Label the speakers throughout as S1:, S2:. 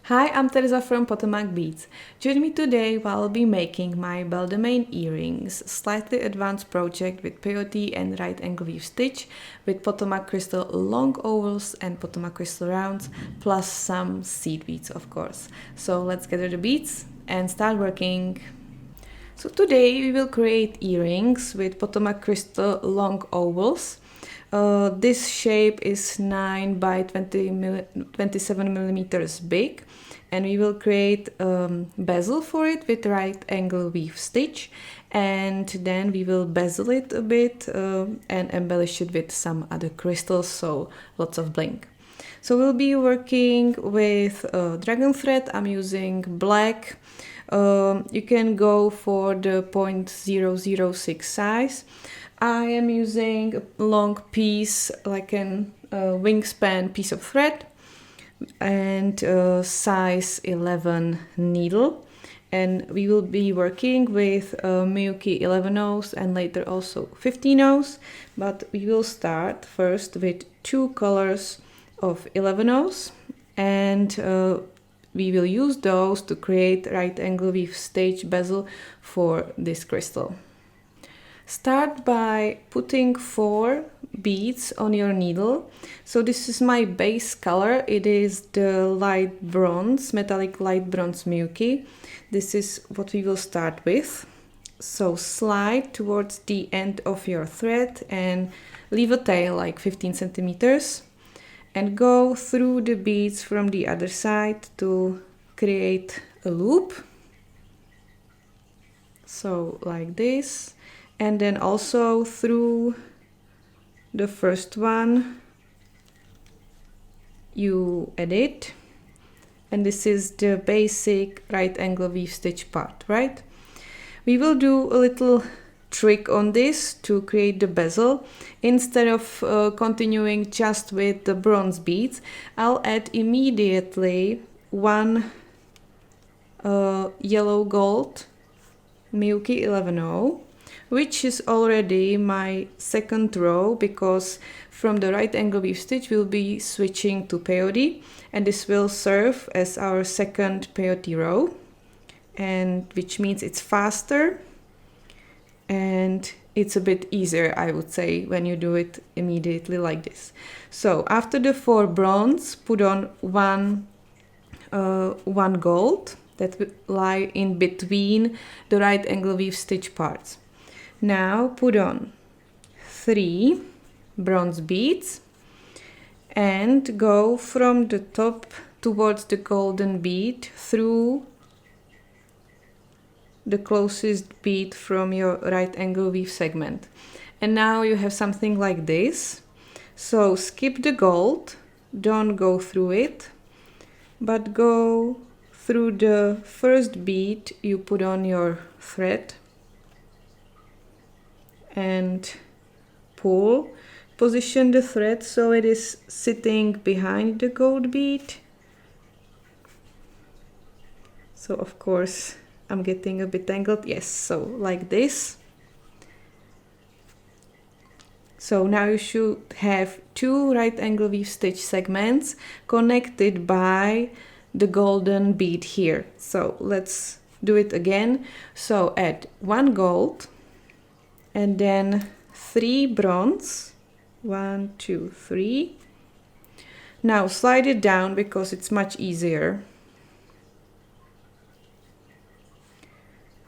S1: Hi, I'm Tereza from Potomac Beads. Join me today while I'll be making my Beldamaine earrings, slightly advanced project with peyote and right angle weave stitch with Potomac Crystal Long Ovals and Potomac Crystal Rounds, plus some seed beads, of course. So let's gather the beads and start working. So today we will create earrings with Potomac Crystal Long Ovals. This shape is 9 by 27 millimeters big, and we will create bezel for it with right angle weave stitch, and then we will bezel it a bit and embellish it with some other crystals, so lots of bling. So we'll be working with dragon thread. I'm using black. You can go for the 0.006 size. I am using a long piece, like a wingspan piece of thread, and size 11 needle. And we will be working with Miyuki 11/0 and later also 15/0, but we will start first with 2 colors of 11/0, and we will use those to create right angle weave stitch bezel for this crystal. Start by putting 4 beads on your needle. So this is my base color. It is the light bronze, metallic light bronze Miyuki. This is what we will start with. So slide towards the end of your thread and leave a tail like 15 centimeters and go through the beads from the other side to create a loop. So like this. And then also through the first one you edit, and this is the basic right angle weave stitch part, right? We will do a little trick on this to create the bezel. Instead of continuing just with the bronze beads, I'll add immediately 1 yellow gold Miyuki 11/0, which is already my second row, because from the right angle weave stitch we'll be switching to peyote, and this will serve as our second peyote row, and which means it's faster and it's a bit easier, I would say, when you do it immediately like this. So after the 4 bronze, put on one gold that will lie in between the right angle weave stitch parts. Now put on 3 bronze beads and go from the top towards the golden bead through the closest bead from your right angle weave segment. And now you have something like this. So skip the gold, don't go through it, but go through the first bead you put on your thread and pull. Position the thread so it is sitting behind the gold bead. So of course I'm getting a bit tangled. Yes, so like this. So now you should have 2 right angle weave stitch segments connected by the golden bead here. So let's do it again. So add 1 gold and then 3 bronze. 1, 2, 3. Now slide it down because it's much easier.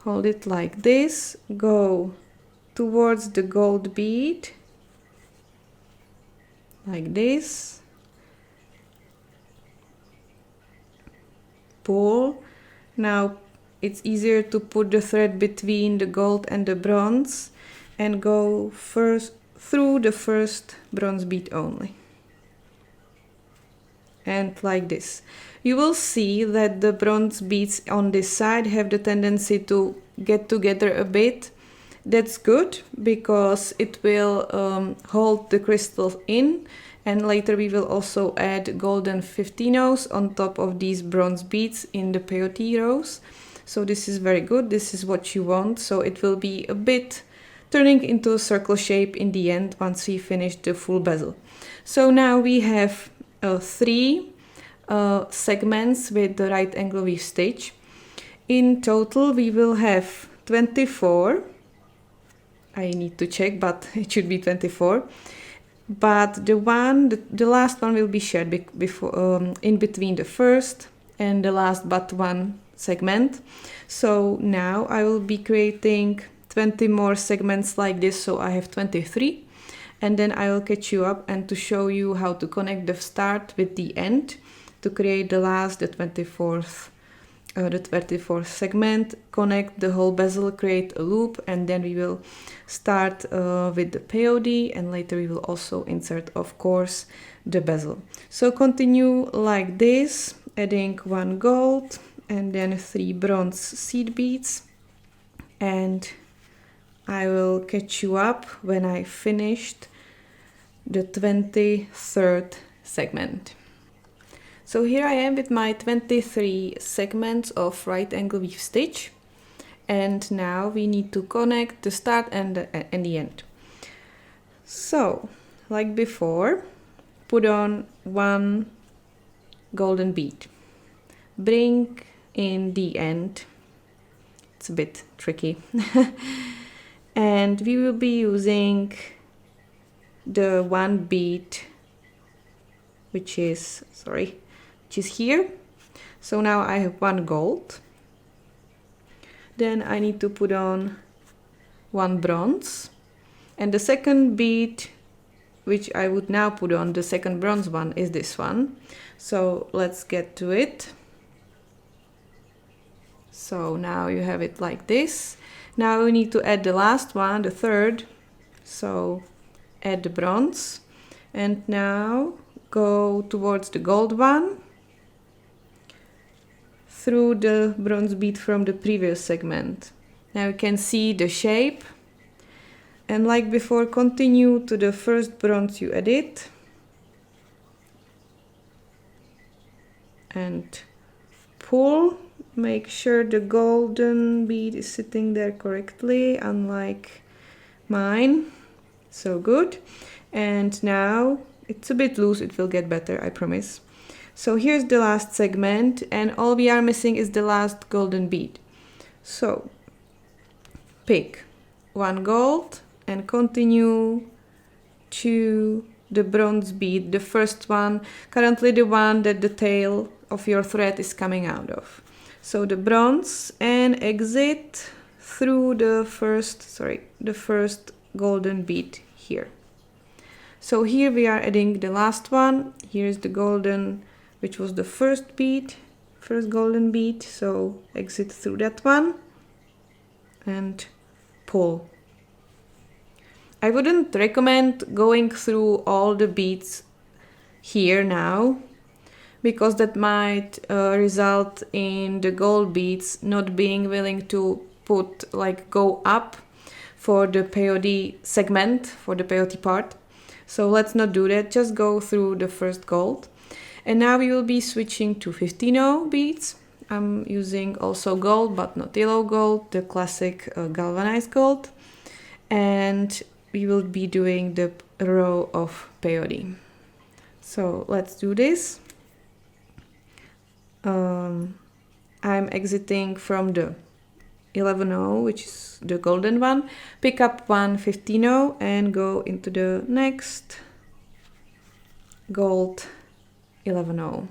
S1: Hold it like this. Go towards the gold bead like this. Pull. Now it's easier to put the thread between the gold and the bronze and go first through the first bronze bead only. And like this. You will see that the bronze beads on this side have the tendency to get together a bit. That's good because it will hold the crystal in, and later we will also add golden 15/0 on top of these bronze beads in the peyote rows. So this is very good. This is what you want. So it will be a bit turning into a circle shape in the end once we finish the full bezel. So now we have 3 segments with the right angle weave stitch. In total we will have 24. I need to check, but it should be 24. But the last one will be shared before, in between the first and the last but one segment. So now I will be creating 20 more segments like this, so I have 23. And then I will catch you up and to show you how to connect the start with the end to create the 24th segment, connect the whole bezel, create a loop, and then we will start with the POD, and later we will also insert, of course, the bezel. So continue like this, adding 1 gold and then 3 bronze seed beads, and I will catch you up when I finished the 23rd segment. So here I am with my 23 segments of right angle weave stitch, and now we need to connect the start and the end. So like before, put on 1 golden bead, bring in the end, it's a bit tricky, and we will be using the 1 bead which is here. So now I have 1 gold, then I need to put on 1 bronze, and the second bead which I would now put on, the second bronze one, is this one. So let's get to it. So now you have it like this. Now we need to add the last one, the third, so add the bronze, and now go towards the gold one through the bronze bead from the previous segment. Now you can see the shape, and like before, continue to the first bronze you added and pull. Make sure the golden bead is sitting there correctly, unlike mine. So good. And now it's a bit loose, it will get better, I promise. So here's the last segment, and all we are missing is the last golden bead. So pick 1 gold and continue to the bronze bead, the first one, currently the one that the tail of your thread is coming out of. So the bronze, and exit through the first golden bead here. So here we are adding the last one. Here is the golden, which was the first golden bead. So exit through that one and pull. I wouldn't recommend going through all the beads here now, because that might result in the gold beads not being willing to go up for the POD segment, for the POD part. So let's not do that, just go through the first gold. And now we will be switching to 15-0 beads. I'm using also gold, but not yellow gold, the classic galvanized gold. And we will be doing the row of POD. So let's do this. I'm exiting from the 11-0, which is the golden one, pick up 1 15-0 and go into the next gold 11-0.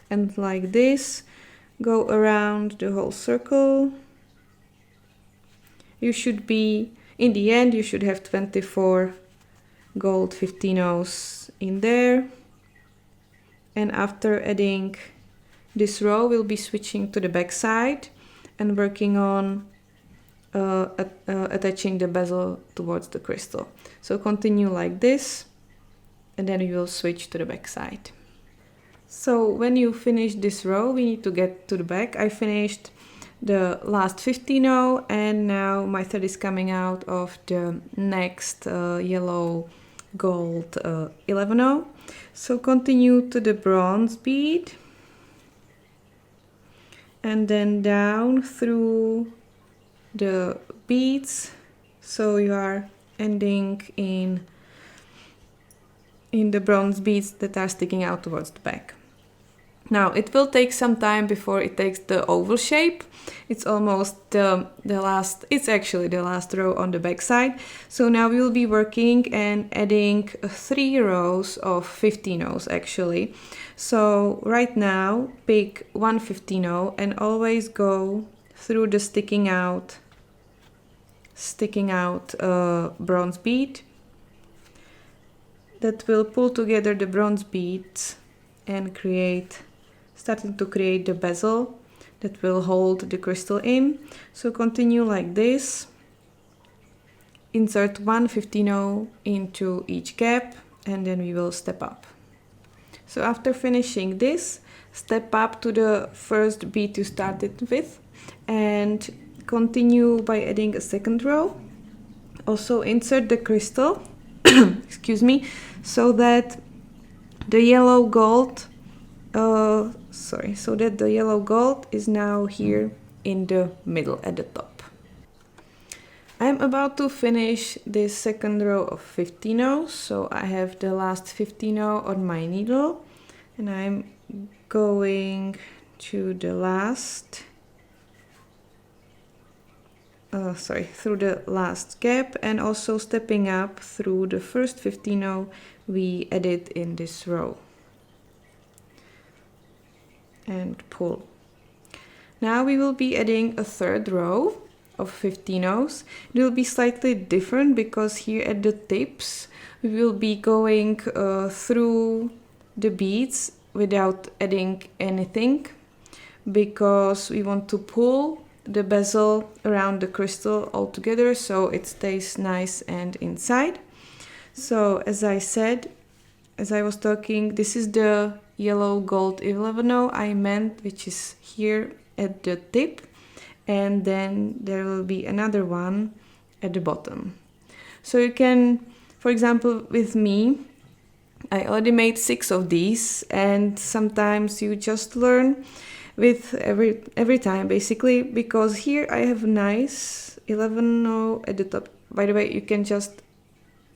S1: And like this, go around the whole circle. You should be, in the end, you should have 24 gold 15-0s in there. And after adding this row, we'll be switching to the back side and working on attaching the bezel towards the crystal. So continue like this, and then we will switch to the back side. So when you finish this row, we need to get to the back. I finished the last 15-0, and now my thread is coming out of the next yellow gold 11-0. So continue to the bronze bead, and then down through the beads, so you are ending in the bronze beads that are sticking out towards the back. Now it will take some time before it takes the oval shape. It's almost the last, it's actually the last row on the back side. So now we will be working and adding 3 rows of 15 rows actually. So right now pick one 15 row and always go through the sticking out bronze bead that will pull together the bronze beads and starting to create the bezel that will hold the crystal in. So continue like this. Insert one 15-0 into each gap and then we will step up. So after finishing this, step up to the first bead you started with and continue by adding a second row. Also insert the crystal, excuse me, so that the yellow gold is now here in the middle at the top. I'm about to finish this second row of 15 rows, so I have the last 15 row on my needle and I'm going to the last through the last gap and also stepping up through the first 15 row we added in this row. And pull. Now we will be adding a third row of 15 rows. It will be slightly different because here at the tips we will be going through the beads without adding anything because we want to pull the bezel around the crystal all together so it stays nice and inside. So as I was talking, this is the yellow gold 11-0 I meant, which is here at the tip, and then there will be another one at the bottom. So you can, for example, with me, I already made 6 of these, and sometimes you just learn with every time basically, because here I have nice 11-0 at the top. By the way, you can just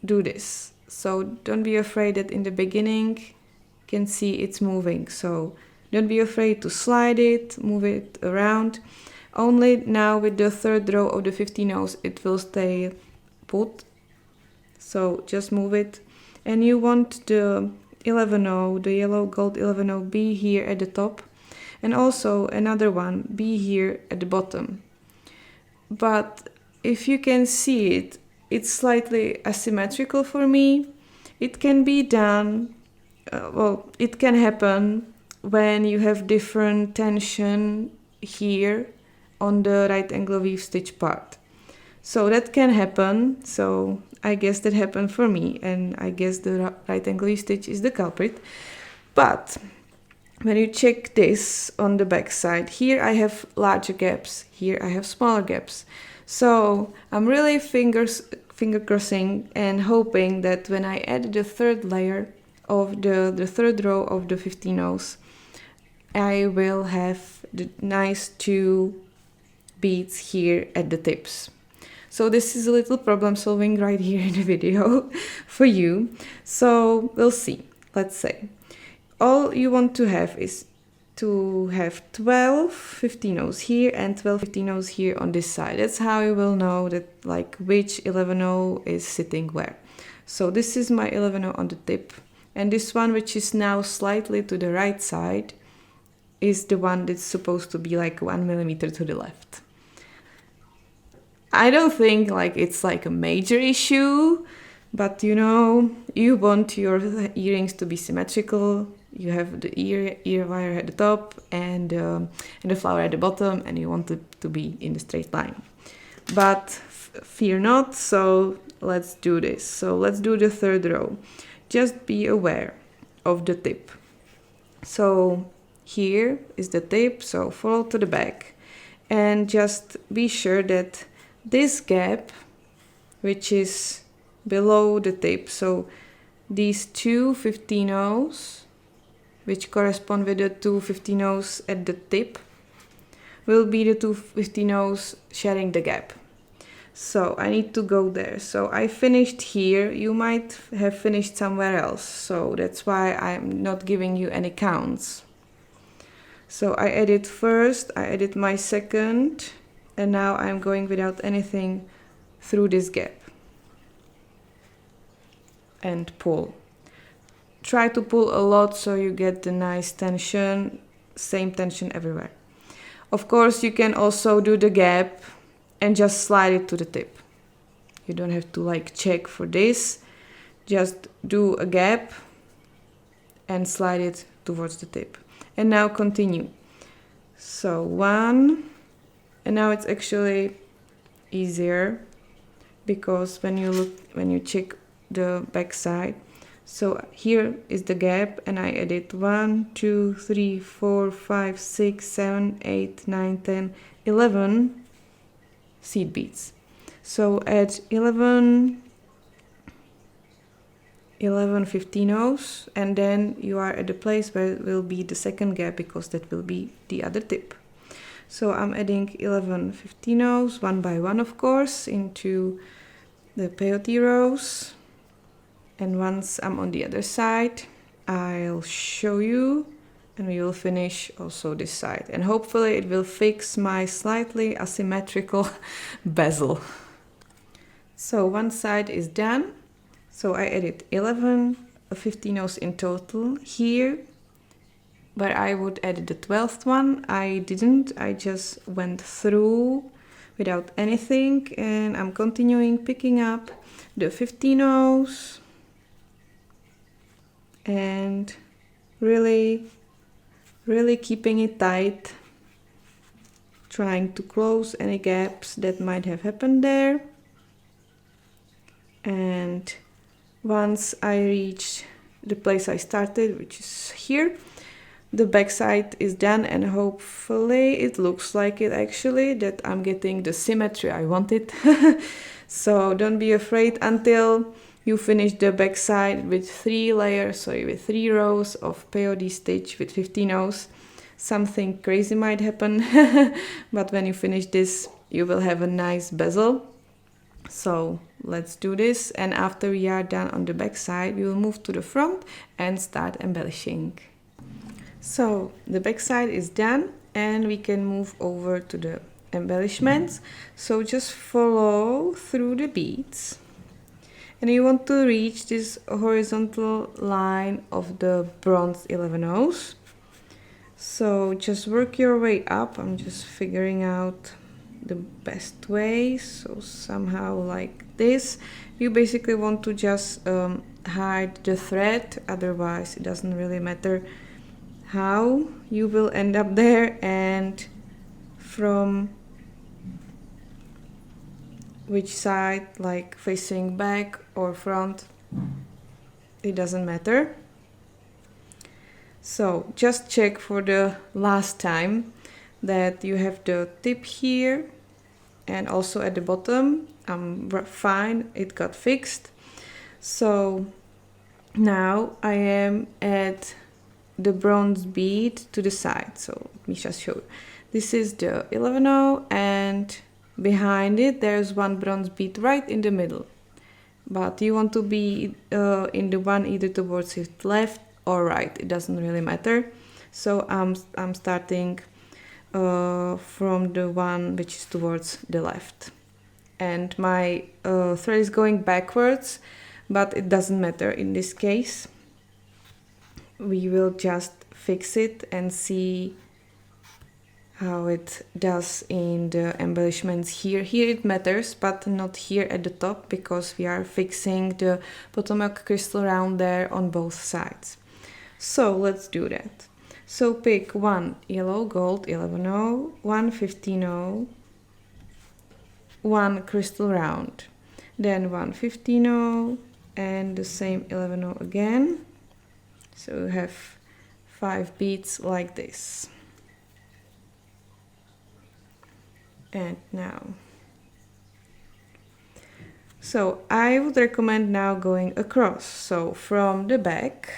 S1: do this, so don't be afraid that in the beginning you can see it's moving, so don't be afraid to slide it, move it around. Only now with the third row of the 15 rows it will stay put, so just move it. And you want the 11-0, the yellow gold 11-0 be here at the top, and also another one be here at the bottom. But if you can see it, it's slightly asymmetrical for me. It can be done, it can happen when you have different tension here on the right angle weave stitch part. So that can happen, so I guess that happened for me, and I guess the right angle weave stitch is the culprit. But when you check this on the back side, here I have larger gaps, here I have smaller gaps. So I'm really finger crossing and hoping that when I add the third layer of the third row of the 15 rows, I will have the nice 2 beads here at the tips. So this is a little problem solving right here in the video for you. So we'll see. Let's say all you want to have is to have 12 15 rows here and 12 15 rows here on this side. That's how you will know that like which 11-0 is sitting where. So this is my 11-0 on the tip, and this one, which is now slightly to the right side, is the one that's supposed to be like 1 millimeter to the left. I don't think like it's like a major issue, but you know, you want your earrings to be symmetrical. You have the ear wire at the top and the flower at the bottom, and you want it to be in the straight line. But fear not, so let's do this. So let's do the third row. Just be aware of the tip. So here is the tip, so follow to the back, and just be sure that this gap, which is below the tip, so these 2 15-0s, which correspond with the 2 15-0s at the tip, will be the 2 15-0s sharing the gap. So I need to go there. So I finished here. You might have finished somewhere else, so that's why I'm not giving you any counts. So I added first, I added my second, and now I'm going without anything through this gap and pull. Try to pull a lot so you get the nice tension, same tension everywhere. Of course, you can also do the gap and just slide it to the tip. You don't have to like check for this. Just do a gap and slide it towards the tip. And now continue. So 1, and now it's actually easier because when you check the back side, so here is the gap, and I added 1, 2, 3, 4, 5, 6, 7, 8, 9, 10, 11 seed beads. So add 11 15-ohs, and then you are at the place where it will be the second gap, because that will be the other tip. So I'm adding 11 15-ohs, one by one of course, into the peyote rows. And once I'm on the other side, I'll show you, and we will finish also this side. And hopefully it will fix my slightly asymmetrical bezel. So one side is done. So I added 11 15-ohs in total. Here, where I would add the 12th one, I didn't. I just went through without anything, and I'm continuing picking up the 15-ohs and really keeping it tight, trying to close any gaps that might have happened there. And once I reach the place I started, which is here, the back side is done, and hopefully it looks like it actually, that I'm getting the symmetry I wanted. So don't be afraid until you finish the back side with 3 rows of peyote stitch with 15-ohs. Something crazy might happen, but when you finish this, you will have a nice bezel. So let's do this, and after we are done on the back side, we will move to the front and start embellishing. So the back side is done, and we can move over to the embellishments. So just follow through the beads, and you want to reach this horizontal line of the bronze 11-ohs. So just work your way up. I'm just figuring out the best way. So somehow like this. You basically want to just hide the thread, otherwise it doesn't really matter how you will end up there, and from which side, like facing back or front, it doesn't matter. So just check for the last time that you have the tip here and also at the bottom. Fine, it got fixed. So now I am at the bronze bead to the side. So let me just show you. This is the 11-oh, and behind it there's one bronze bead right in the middle. But you want to be in the one either towards the left or right. It doesn't really matter. So I'm starting from the one which is towards the left, and my thread is going backwards, but it doesn't matter in this case. We will just fix it and see how it does in the embellishments here. Here it matters, but not here at the top, because we are fixing the Potomac Crystal Round there on both sides. So let's do that. So pick one yellow gold 11-oh, one 15-oh, one crystal round, then one 15-oh, and the same 11-oh again. So you have 5 beads like this. And now, so I would recommend now going across. So from the back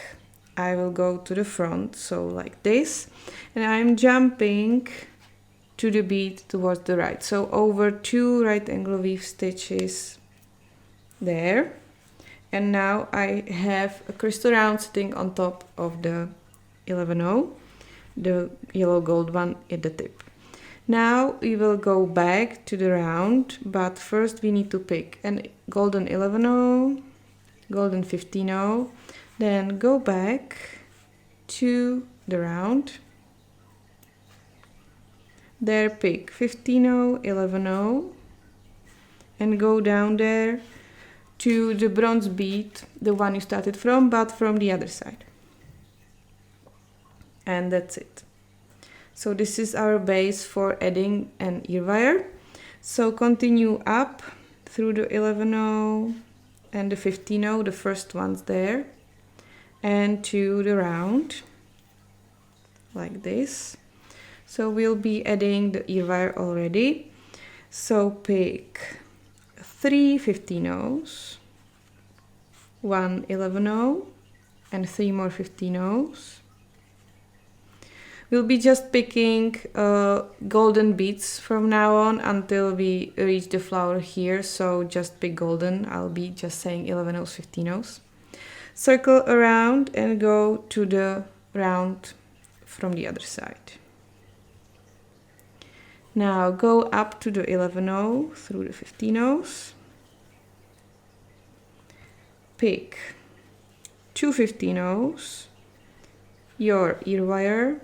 S1: I will go to the front, so like this, and I'm jumping to the bead towards the right, so over 2 right angle weave stitches there. And now I have a crystal round sitting on top of the 11-oh. the yellow gold one at the tip. Now we will go back to the round, but first we need to pick a golden 11-0, golden 15-0, then go back to the round. There pick 15-0, 11-0, and go down there to the bronze bead, the one you started from, but from the other side. And that's it. So this is our base for adding an ear wire. So continue up through the 11-0 and the 15-0, the first ones there, and to the round, like this. So we'll be adding the ear wire already. So pick 3 15-0s, 1 11-0, and 3 more 15-0s. We'll be just picking golden beads from now on until we reach the flower here, so just pick golden. I'll be just saying 11-0s, 15-0s. Circle around and go to the round from the other side. Now go up to the 11-0 through the 15-0s. Pick 2 15-0s, your ear wire,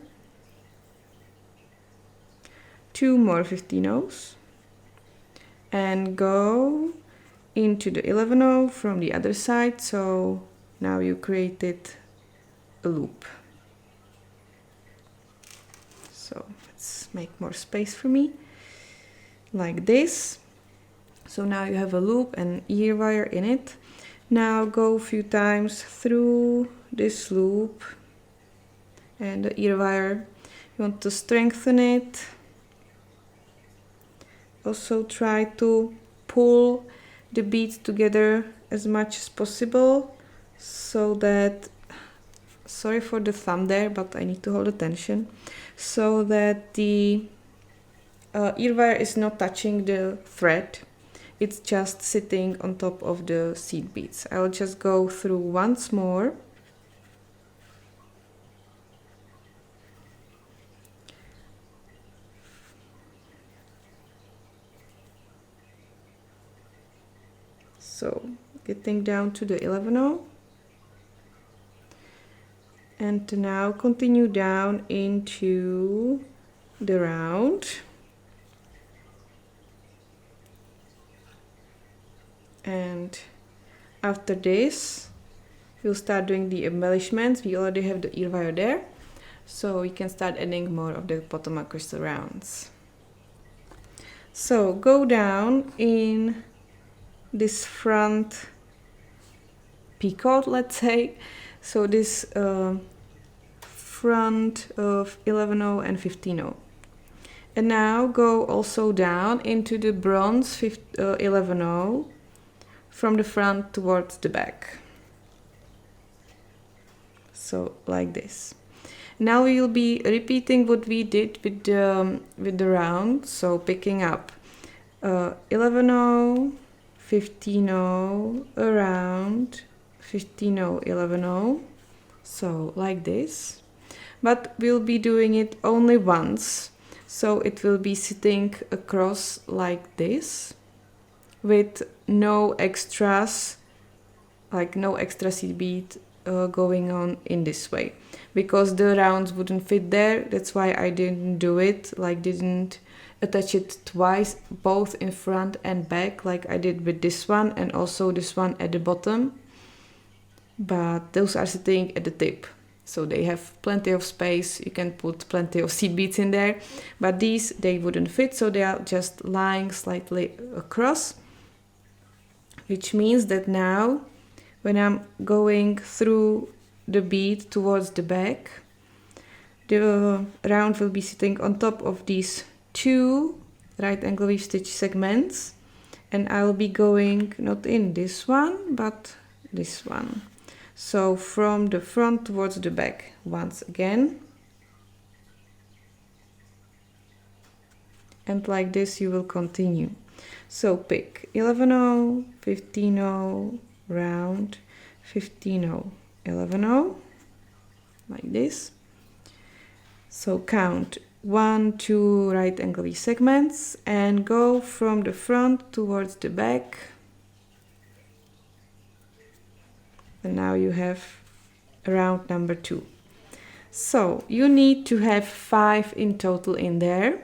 S1: 2 more 15-0s, and go into the 11-0 from the other side. So now you created a loop. So let's make more space for me, like this. So now you have a loop and ear wire in it. Now go a few times through this loop and the ear wire. You want to strengthen it. Also try to pull the beads together as much as possible so that, sorry for the thumb there, but I need to hold attention, so that the ear wire is not touching the thread. It's just sitting on top of the seed beads. I'll just go through once more. So getting down to the 11-0. And now continue down into the round. And after this, we'll start doing the embellishments. We already have the ear wire there, so we can start adding more of the Potomac Crystal Rounds. So go down in this front peacoat, let's say. So this front of 11-0 and 15-0. And now go also down into the bronze 11-0 from the front towards the back. So like this. Now we will be repeating what we did with the round. So picking up 11-0, 15-0, around 15-0, 11-0. So like this. But we'll be doing it only once. So it will be sitting across like this, with no extras, like no extra seed bead going on in this way, because the rounds wouldn't fit there. That's why I didn't do it, like didn't attach it twice, both in front and back, like I did with this one and also this one at the bottom. But those are sitting at the tip, so they have plenty of space. You can put plenty of seed beads in there, but these, they wouldn't fit, so they are just lying slightly across, which means that now when I'm going through the bead towards the back, the round will be sitting on top of these 2 right angle weave stitch segments, and I'll be going not in this one but this one. So from the front towards the back once again, and like this you will continue. So pick 11-0, 15-0, round, 15-0, 11-0, like this. So count 1, 2 right angle V segments and go from the front towards the back. And now you have round number 2. So you need to have 5 in total in there.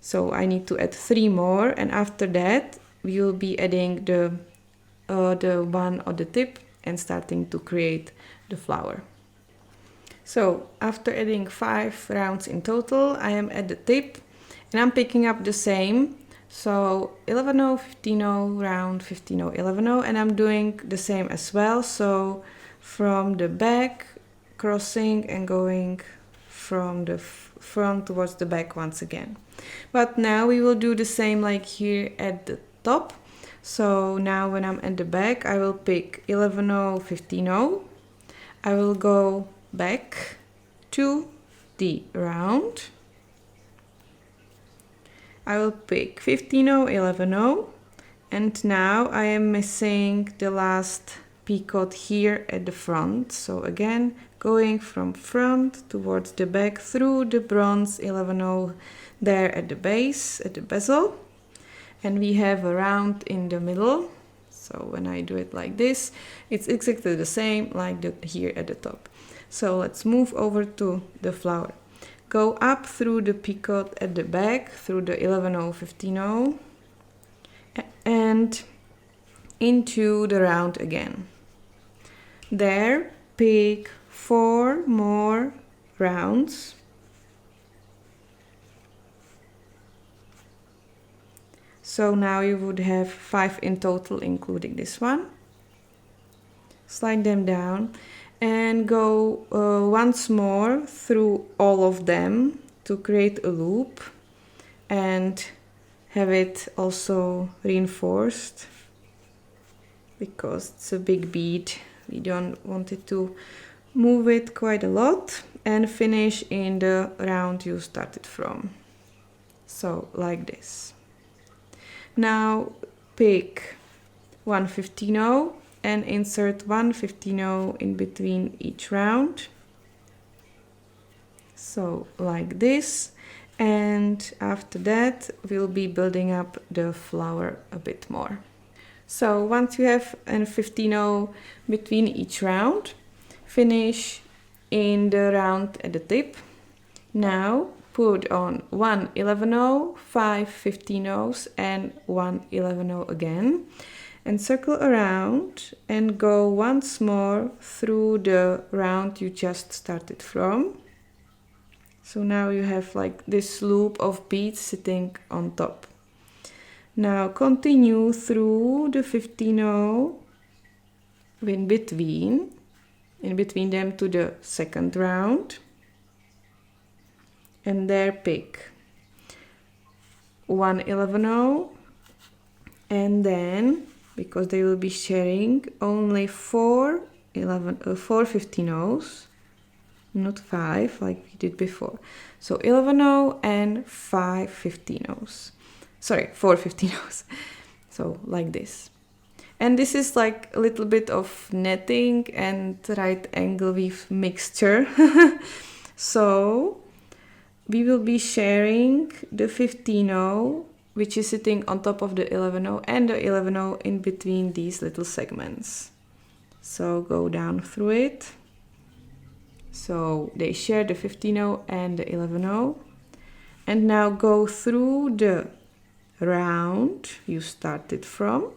S1: So I need to add 3 more, and after that we will be adding the one on the tip and starting to create the flower. So after adding 5 rounds in total, I am at the tip and I'm picking up the same. So 11-0, 15-0, round 15-0, 11-0, and I'm doing the same as well. So from the back, crossing and going from the front towards the back once again. But now we will do the same like here at the top. So now when I'm at the back, I will pick 11-0, 15-0. I will go back to the round. I will pick 15-0, 11-0. And now I am missing the last picot here at the front. So again, going from front towards the back through the bronze 11-0 there at the base, at the bezel. And we have a round in the middle. So when I do it like this, it's exactly the same like here at the top. So let's move over to the flower. Go up through the picot at the back, through the 11-0, 15-0, and into the round again. There, pick 4 more rounds. So now you would have 5 in total, including this one. Slide them down and go once more through all of them to create a loop and have it also reinforced because it's a big bead. We don't want it to move it quite a lot, and finish in the round you started from. So like this. Now pick 1 15-0 and insert 1 15-0 in between each round. So like this. And after that we'll be building up the flower a bit more. So once you have a 15-0 between each round, finish in the round at the tip. Now put on 1 11-0, 5 15-0s and 1 11-0 again, and circle around and go once more through the round you just started from. So now you have like this loop of beads sitting on top. Now continue through the 15-0 in between them to the second round. And there pick 1 11-0, and then because they will be sharing only 4 15-0s, not 5 like we did before. So 11-0 and 5 15-0s. Sorry, 4 15-0s. So like this. And this is like a little bit of netting and right angle weave mixture. So we will be sharing the 15-0, which is sitting on top of the 11-0, and the 11-0 in between these little segments. So go down through it. So they share the 15-0 and the 11-0. And now go through the round you started from.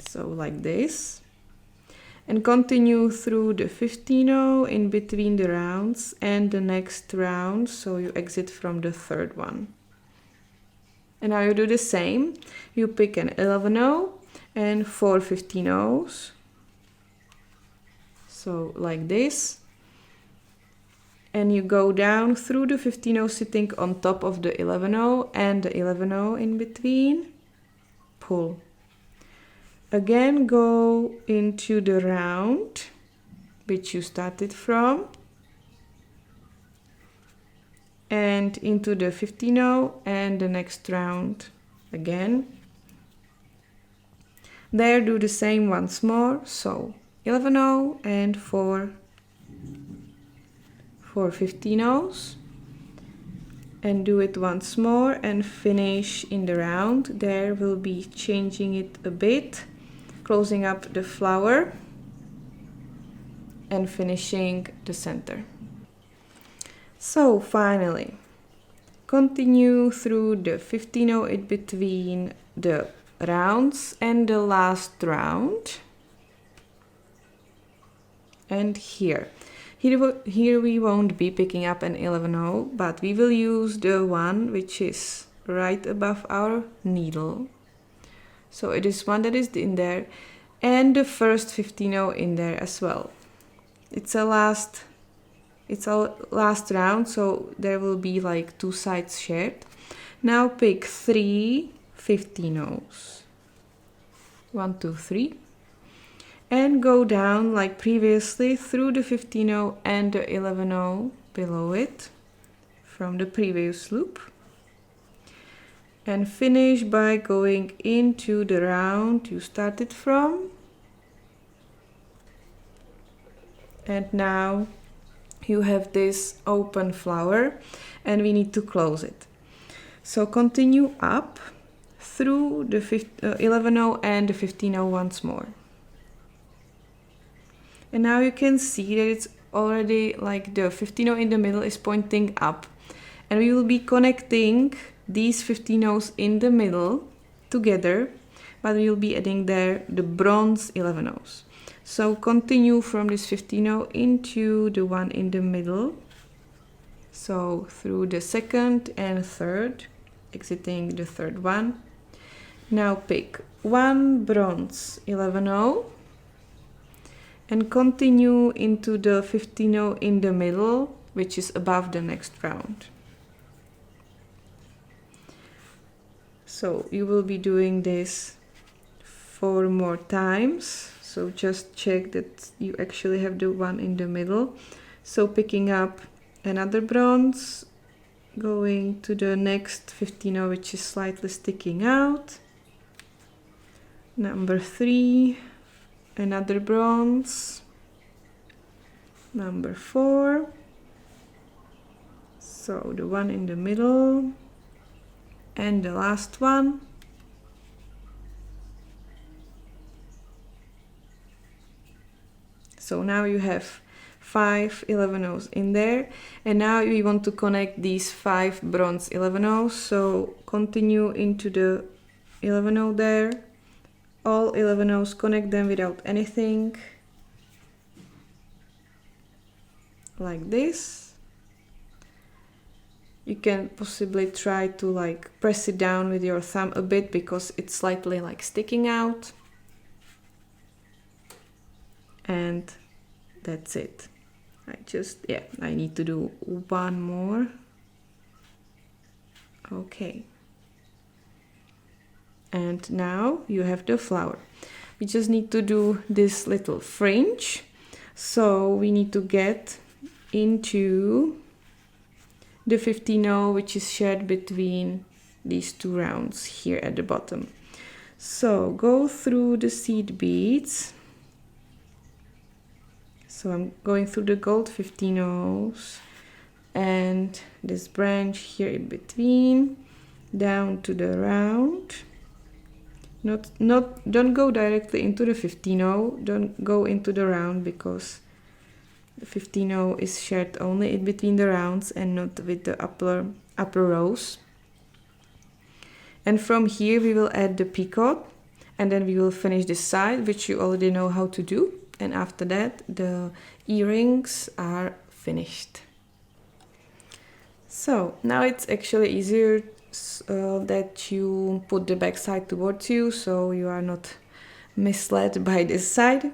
S1: So like this. And continue through the 15-0 in between the rounds and the next round, so you exit from the third one. And now you do the same. You pick an 11-0 and 4 15-0s. So like this. And you go down through the 15-0 sitting on top of the 11-0 and the 11-0 in between. Pull. Again, go into the round which you started from and into the 15-0 and the next round again. There do the same once more, so 11-0 and 4 4 15-ohs and do it once more and finish in the round. There we'll be changing it a bit, closing up the flower and finishing the center. So finally, continue through the 15-oh in between the rounds and the last round. And here we won't be picking up an 11-oh, but we will use the one which is right above our needle. So it is one that is in there, and the first 15-oh in there as well. It's a last round, so there will be like two sides shared. Now pick 3 15-ohs. 1 2 3. And go down like previously through the 15-oh and the 11-oh below it from the previous loop. And finish by going into the round you started from. And now you have this open flower and we need to close it. So continue up through the 11-oh and the 15-oh once more. And now you can see that it's already like the 15-oh in the middle is pointing up. And we will be connecting these 15-ohs in the middle together, but we will be adding there the bronze 11-ohs. So continue from this 15-oh into the one in the middle. So through the second and third, exiting the third one. Now pick one bronze 11-oh and continue into the 15-oh in the middle, which is above the next round. So you will be doing this 4 more times. So just check that you actually have the one in the middle. So picking up another bronze, going to the next 15-oh which is slightly sticking out. Number 3, another bronze. Number 4. So the one in the middle. And the last one. So now you have 5 11-ohs in there, and now we want to connect these 5 bronze 11-ohs. So continue into the 11-oh there, all 11-ohs, connect them without anything, like this. You can possibly try to like press it down with your thumb a bit because it's slightly like sticking out. And that's it. I need to do one more. Okay. And now you have the flower. We just need to do this little fringe. So we need to get into the 15-oh, which is shared between these two rounds here at the bottom. So go through the seed beads. So I'm going through the gold 15-ohs and this branch here in between, down to the round. Don't go directly into the 15-oh, don't go into the round because the 15-oh is shared only in between the rounds and not with the upper rows. And from here we will add the picot and then we will finish this side, which you already know how to do. And after that, the earrings are finished. So now it's actually easier that you put the back side towards you, so you are not misled by this side.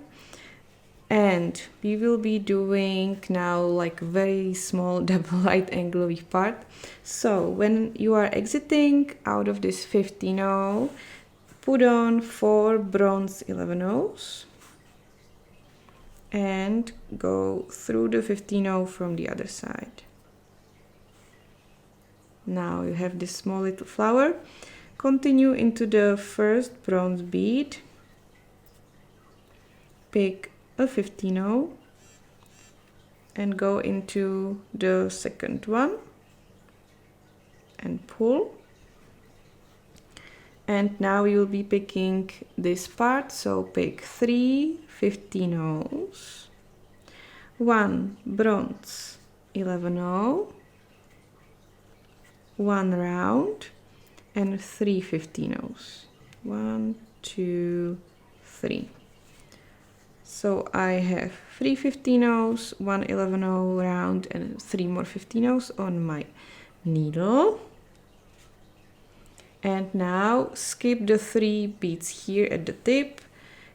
S1: And we will be doing now like very small double right angle weave part. So when you are exiting out of this 15-oh, put on 4 bronze 11-ohs. And go through the 15-oh from the other side. Now you have this small little flower. Continue into the first bronze bead. Pick a 15-oh and go into the second one and pull. And now you'll be picking this part, so pick 3 15-0s, 1 bronze 11-0, 1 round, and 3 15-0s. 1, 2, 3. So I have 3 15-0s, 1 11-0 round, and 3 more 15-0s on my needle. And now skip the 3 beads here at the tip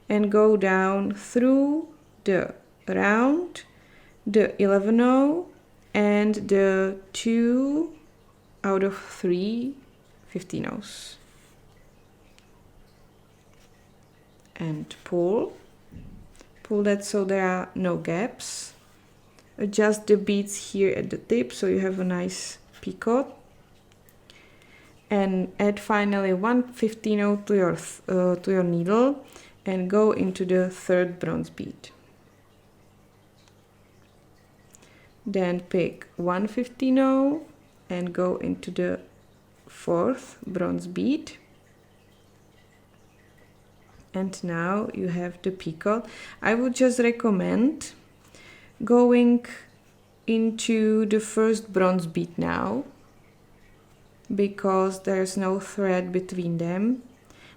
S1: and go down through the round, the 11-0, and the 2 out of 3 15-0s. And pull that so there are no gaps. Adjust the beads here at the tip so you have a nice picot. And add finally 1 15-0 to your needle and go into the third bronze bead. Then pick 1 15-0 and go into the fourth bronze bead. And now you have the picot. I would just recommend going into the first bronze bead now, because there's no thread between them.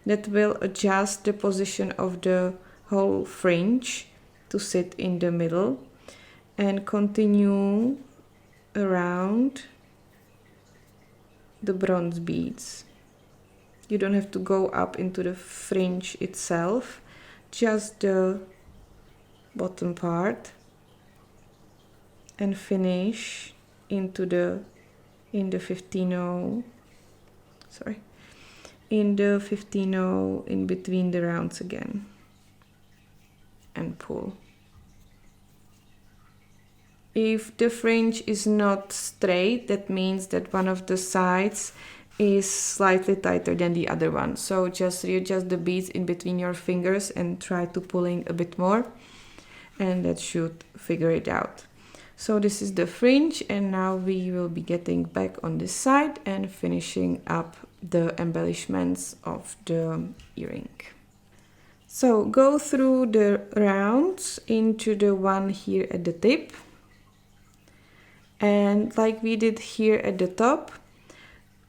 S1: That will adjust the position of the whole fringe to sit in the middle, and continue around the bronze beads. You don't have to go up into the fringe itself, just the bottom part, and finish into the 15-0, in the 15-0 in between the rounds again, and pull. If the fringe is not straight, that means that one of the sides is slightly tighter than the other one. So just readjust the beads in between your fingers and try to pulling a bit more, and that should figure it out. So this is the fringe, and now we will be getting back on this side and finishing up the embellishments of the earring. So go through the rounds into the one here at the tip, and like we did here at the top,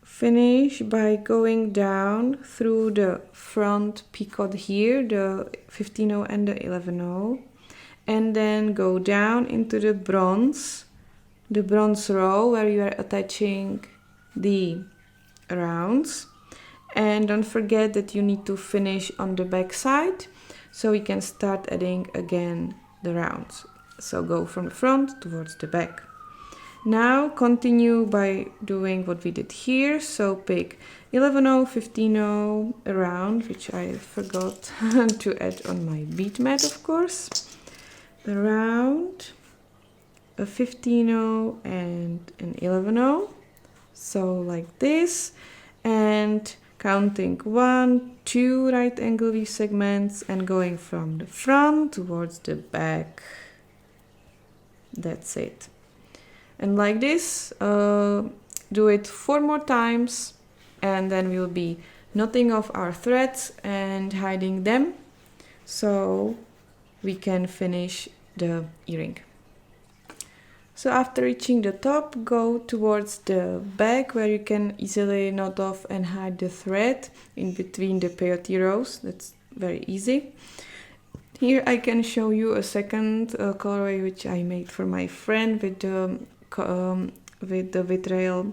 S1: finish by going down through the front picot here, the 15-0 and the 11-0, and then go down into the bronze row where you are attaching the rounds. And don't forget that you need to finish on the back side, so we can start adding again the rounds. So go from the front towards the back. Now continue by doing what we did here. So pick 11-0, 15-0 around, which I forgot to add on my bead mat, of course. Around a 15-0 and an 11-0. So like this, and counting 1, 2 right angle weave segments and going from the front towards the back. That's it. And like this, do it 4 more times, and then we'll be knotting off our threads and hiding them so we can finish the earring. So after reaching the top, go towards the back where you can easily knot off and hide the thread in between the peyote rows. That's very easy. Here I can show you a second colorway which I made for my friend with the vitriol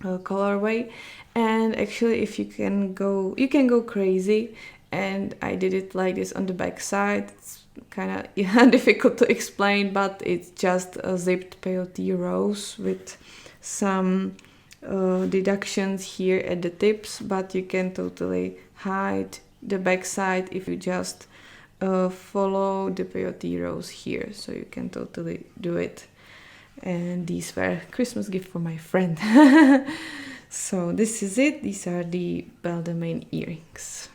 S1: colorway, and actually if you can go crazy, and I did it like this on the back side. It's kind of difficult to explain, but it's just a zipped peyote rows with some deductions here at the tips, but you can totally hide the back side if you just follow the peyote rows here, so you can totally do it. And these were Christmas gift for my friend. So this is it. These are the Beldamaine earrings.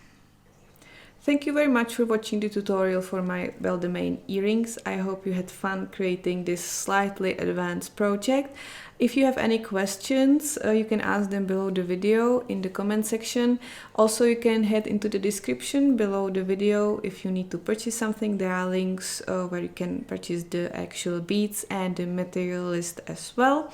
S1: Thank you very much for watching the tutorial for my Beldamaine earrings. I hope you had fun creating this slightly advanced project. If you have any questions, you can ask them below the video in the comment section. Also, you can head into the description below the video if you need to purchase something. There are links where you can purchase the actual beads and the material list as well.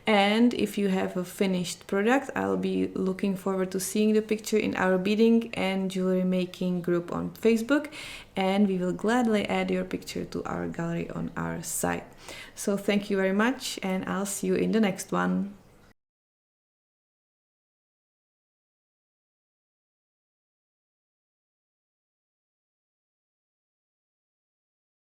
S1: And if you have a finished product, I'll be looking forward to seeing the picture in our beading and jewelry making group on Facebook, and we will gladly add your picture to our gallery on our site. So thank you very much, and I'll see you in the next one.